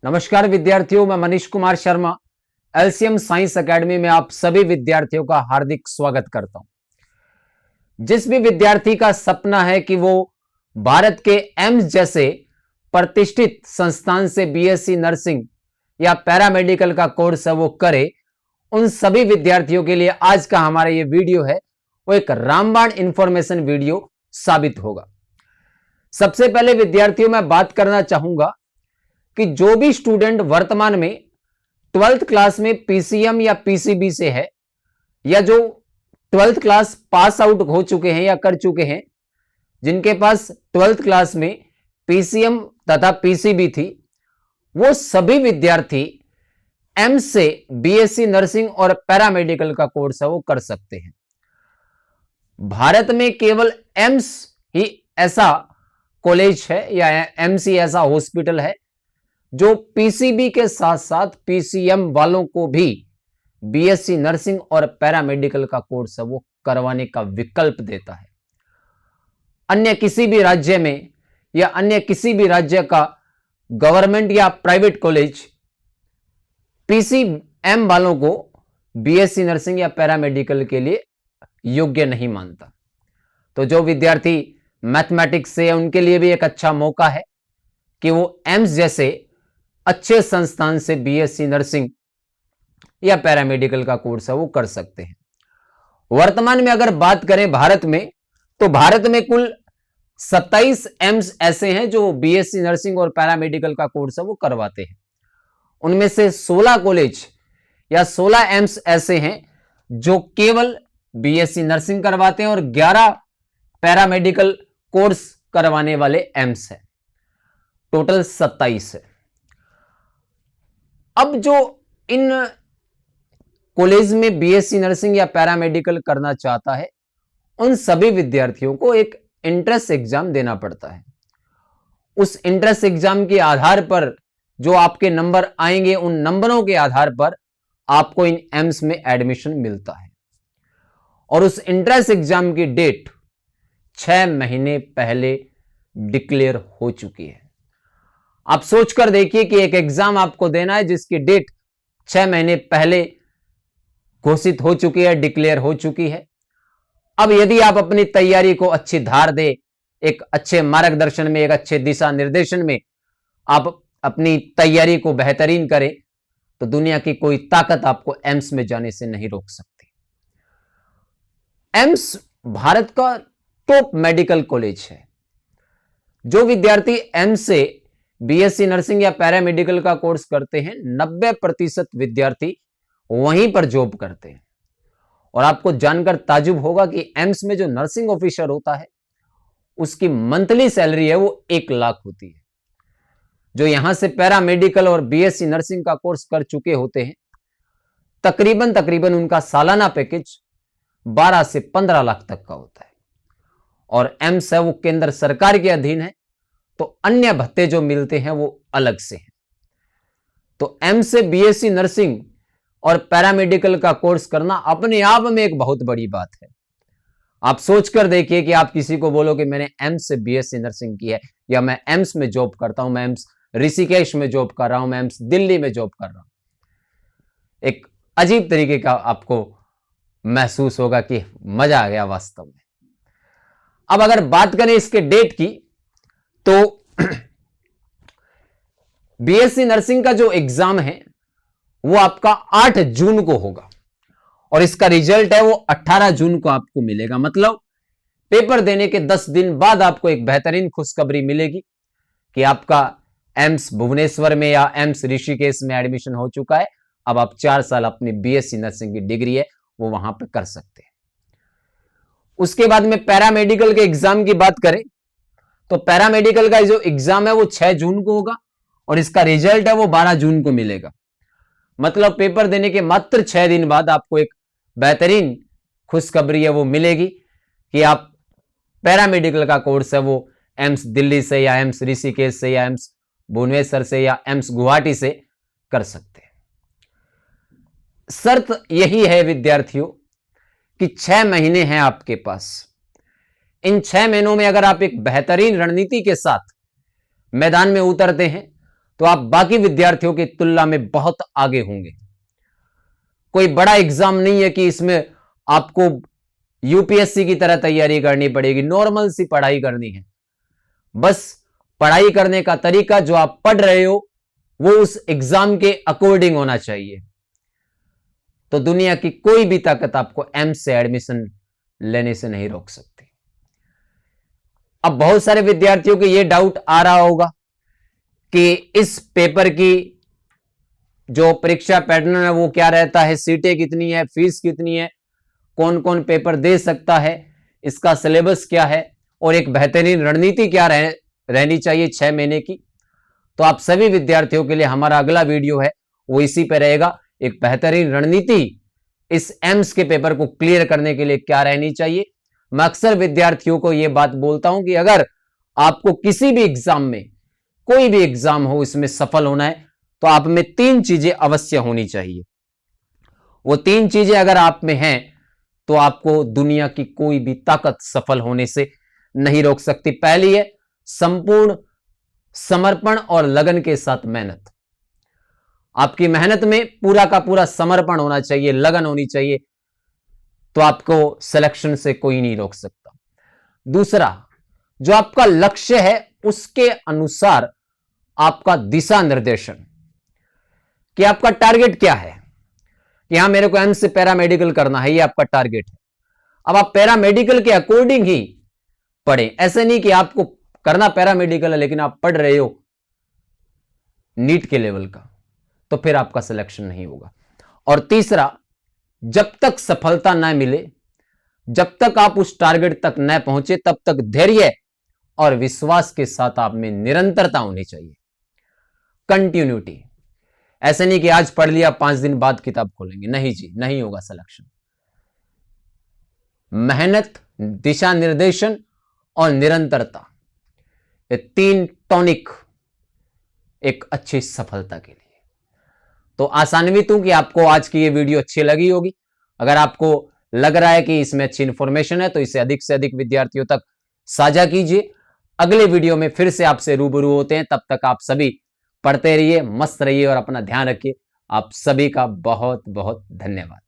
नमस्कार विद्यार्थियों, मैं Manish Kumar Sharma LCM science academy में आप सभी विद्यार्थियों का हार्दिक स्वागत करता हूं। जिस भी विद्यार्थी का सपना है कि वो भारत के एम्स जैसे प्रतिष्ठित संस्थान से बीएससी नर्सिंग या पैरामेडिकल का कोर्स है वो करे, उन सभी विद्यार्थियों के लिए आज का हमारा ये वीडियो है वो एक रामबाण इंफॉर्मेशन वीडियो साबित होगा। सबसे पहले विद्यार्थियों मैं बात करना चाहूंगा कि जो भी स्टूडेंट वर्तमान में 12th क्लास में पीसीएम या पीसीबी से है या जो 12th क्लास पास आउट हो चुके हैं या कर चुके हैं, जिनके पास 12th क्लास में पीसीएम तथा पीसीबी थी, वो सभी विद्यार्थी एम्स से बीएससी नर्सिंग और पैरामेडिकल का कोर्स है वो कर सकते हैं। भारत में केवल एम्स ही ऐसा कॉलेज है या एम्स ही ऐसा हॉस्पिटल है जो पीसीबी के साथ साथ पीसीएम वालों को भी बीएससी नर्सिंग और पैरामेडिकल का कोर्स है वो करवाने का विकल्प देता है। अन्य किसी भी राज्य में या अन्य किसी भी राज्य का गवर्नमेंट या प्राइवेट कॉलेज पीसीएम वालों को बीएससी नर्सिंग या पैरामेडिकल के लिए योग्य नहीं मानता। तो जो विद्यार्थी मैथमेटिक्स से, उनके लिए भी एक अच्छा मौका है कि वो एम्स जैसे अच्छे संस्थान से बीएससी नर्सिंग या पैरामेडिकल का कोर्स है वो कर सकते हैं। वर्तमान में अगर बात करें भारत में, तो भारत में कुल 27 एम्स ऐसे हैं जो बीएससी नर्सिंग और पैरामेडिकल का कोर्स है वो करवाते हैं। उनमें से 16 कॉलेज या 16 एम्स ऐसे हैं जो केवल बीएससी नर्सिंग करवाते हैं और 11 पैरामेडिकल कोर्स करवाने वाले एम्स हैं। टोटल 27 है। अब जो इन कॉलेज में बीएससी नर्सिंग या पैरामेडिकल करना चाहता है, उन सभी विद्यार्थियों को एक एंट्रेंस एग्जाम देना पड़ता है। उस एंट्रेंस एग्जाम के आधार पर जो आपके नंबर आएंगे, उन नंबरों के आधार पर आपको इन एम्स में एडमिशन मिलता है। और उस एंट्रेंस एग्जाम की डेट 6 महीने पहले डिक्लेयर हो चुकी है। आप सोचकर देखिए कि एक एग्जाम आपको देना है जिसकी डेट 6 महीने पहले घोषित हो चुकी है, डिक्लेयर हो चुकी है। अब यदि आप अपनी तैयारी को अच्छी धार दे, एक अच्छे मार्गदर्शन में, एक अच्छे दिशा निर्देशन में आप अपनी तैयारी को बेहतरीन करें, तो दुनिया की कोई ताकत आपको एम्स में जाने से नहीं रोक सकती। एम्स भारत का टॉप मेडिकल कॉलेज है। जो विद्यार्थी एम्स से बीएससी नर्सिंग या पैरामेडिकल का कोर्स करते हैं, 90% विद्यार्थी वहीं पर जॉब करते हैं। और आपको जानकर ताजुब होगा कि एम्स में जो नर्सिंग ऑफिसर होता है उसकी मंथली सैलरी है वो 1 लाख होती है। जो यहां से पैरामेडिकल और बीएससी नर्सिंग का कोर्स कर चुके होते हैं, तकरीबन उनका सालाना पैकेज 12 से 15 लाख तक का होता है। और एम्स है वो केंद्र सरकार के अधीन है, तो अन्य भत्ते जो मिलते हैं वो अलग से हैं। तो एम्स से बीएससी नर्सिंग और पैरामेडिकल का कोर्स करना अपने आप में एक बहुत बड़ी बात है। आप सोचकर देखिए कि आप किसी को बोलो कि मैंने एम्स से बीएससी नर्सिंग की है, या मैं एम्स में जॉब करता हूं, मैं एम्स ऋषिकेश में जॉब कर रहा हूं, मैं एम्स दिल्ली में जॉब कर रहा हूं। एक अजीब तरीके का आपको महसूस होगा कि मजा आ गया वास्तव में। अब अगर बात करें इसके डेट की, तो बीएससी नर्सिंग का जो एग्जाम है वो आपका 8 जून को होगा और इसका रिजल्ट है वो 18 जून को आपको मिलेगा। मतलब पेपर देने के 10 दिन बाद आपको एक बेहतरीन खुशखबरी मिलेगी कि आपका एम्स भुवनेश्वर में या एम्स ऋषिकेश में एडमिशन हो चुका है। अब आप 4 साल अपनी बीएससी नर्सिंग की डिग्री है वो वहां पर कर सकते हैं। उसके बाद में पैरामेडिकल के एग्जाम की बात करें, तो पैरामेडिकल का जो एग्जाम है वो 6 जून को होगा और इसका रिजल्ट है वो 12 जून को मिलेगा। मतलब पेपर देने के मात्र 6 दिन बाद आपको एक बेहतरीन खुशखबरी है वो मिलेगी कि आप पैरामेडिकल का कोर्स है वो एम्स दिल्ली से या एम्स ऋषिकेश से या एम्स भुवनेश्वर से या एम्स गुवाहाटी से कर सकते हैं। शर्त यही है विद्यार्थियों कि 6 महीने हैं आपके पास। इन 6 महीनों में अगर आप एक बेहतरीन रणनीति के साथ मैदान में उतरते हैं तो आप बाकी विद्यार्थियों की तुलना में बहुत आगे होंगे। कोई बड़ा एग्जाम नहीं है कि इसमें आपको यूपीएससी की तरह तैयारी करनी पड़ेगी, नॉर्मल सी पढ़ाई करनी है। बस पढ़ाई करने का तरीका जो आप पढ़ रहे हो वो उस एग्जाम के अकॉर्डिंग होना चाहिए। तो दुनिया की कोई भी ताकत आपको एम्स से एडमिशन लेने से नहीं रोक सकती। अब बहुत सारे विद्यार्थियों को यह डाउट आ रहा होगा कि इस पेपर की जो परीक्षा पैटर्न है वो क्या रहता है, सीटें कितनी है, फीस कितनी है, कौन कौन पेपर दे सकता है, इसका सिलेबस क्या है और एक बेहतरीन रणनीति क्या रहनी चाहिए 6 महीने की। तो आप सभी विद्यार्थियों के लिए हमारा अगला वीडियो है वो इसी पे रहेगा। एक बेहतरीन रणनीति इस एम्स के पेपर को क्लियर करने के लिए क्या रहनी चाहिए। मैं अक्सर विद्यार्थियों को यह बात बोलता हूं कि अगर आपको किसी भी एग्जाम में, कोई भी एग्जाम हो, इसमें सफल होना है तो आप में 3 चीजें अवश्य होनी चाहिए। वो 3 चीजें अगर आप में हैं तो आपको दुनिया की कोई भी ताकत सफल होने से नहीं रोक सकती। पहली है संपूर्ण समर्पण और लगन के साथ मेहनत। आपकी मेहनत में पूरा का पूरा समर्पण होना चाहिए, लगन होनी चाहिए, तो आपको सिलेक्शन से कोई नहीं रोक सकता। दूसरा, जो आपका लक्ष्य है उसके अनुसार आपका दिशा निर्देशन, कि आपका टारगेट क्या है। यहां मेरे को एम्स से पैरामेडिकल करना है, ये आपका टारगेट है। अब आप पैरामेडिकल के अकॉर्डिंग ही पढ़ें। ऐसे नहीं कि आपको करना पैरामेडिकल है लेकिन आप पढ़ रहे हो नीट के लेवल का, तो फिर आपका सिलेक्शन नहीं होगा। और तीसरा, जब तक सफलता ना मिले, जब तक आप उस टारगेट तक न पहुंचे, तब तक धैर्य और विश्वास के साथ आप में निरंतरता होनी चाहिए, कंटिन्यूटी। ऐसे नहीं कि आज पढ़ लिया 5 दिन बाद किताब खोलेंगे, नहीं जी, नहीं होगा सिलेक्शन। मेहनत, दिशा निर्देशन और निरंतरता, ये 3 टॉनिक एक अच्छी सफलता के लिए। तो आशान्वित हूं कि आपको आज की ये वीडियो अच्छी लगी होगी। अगर आपको लग रहा है कि इसमें अच्छी इंफॉर्मेशन है तो इसे अधिक से अधिक विद्यार्थियों तक साझा कीजिए। अगले वीडियो में फिर से आपसे रूबरू होते हैं। तब तक आप सभी पढ़ते रहिए, मस्त रहिए और अपना ध्यान रखिए। आप सभी का बहुत बहुत धन्यवाद।